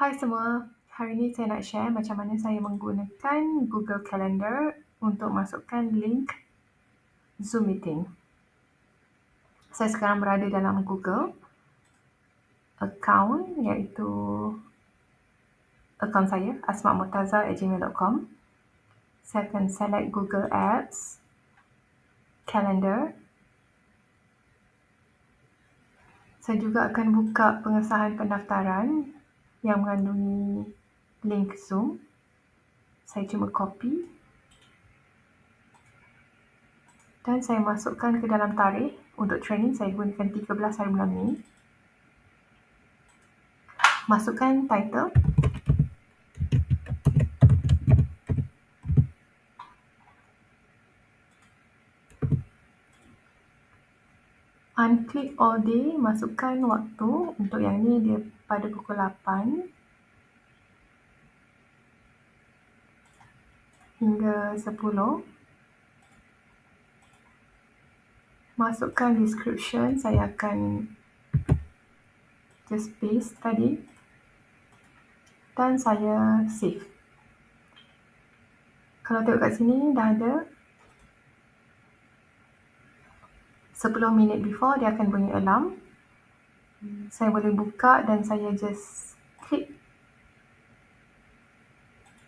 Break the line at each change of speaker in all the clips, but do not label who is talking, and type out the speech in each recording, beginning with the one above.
Hai semua, hari ini saya nak share macam mana saya menggunakan Google Calendar untuk masukkan link Zoom meeting. Saya sekarang berada dalam Google account, iaitu akaun saya, asmamurtaza@gmail.com. Saya akan select Google Apps, Calendar. Saya juga akan buka pengesahan pendaftaran yang mengandungi link Zoom. Saya cuma copy dan saya masukkan ke dalam tarikh. Untuk training saya gunakan 13 hari bulan Mei. Masukkan title. Unclick all day, masukkan waktu. Untuk yang ni dia pada pukul 8 hingga 10. Masukkan description, saya akan just paste tadi dan saya save. Kalau tengok kat sini dah ada 10 minit before dia akan bunyi alarm. Saya boleh buka dan saya just klik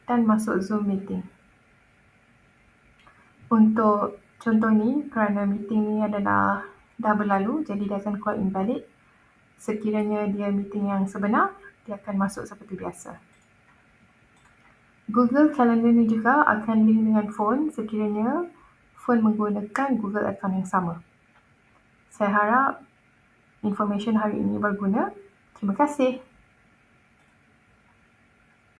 dan masuk Zoom meeting. Untuk contoh ni, kerana meeting ni adalah dah berlalu, jadi dia akan keluar invalid. Sekiranya dia meeting yang sebenar, dia akan masuk seperti biasa. Google Calendar ni juga akan link dengan phone sekiranya phone menggunakan Google account yang sama. Saya harap information hari ini berguna. Terima kasih.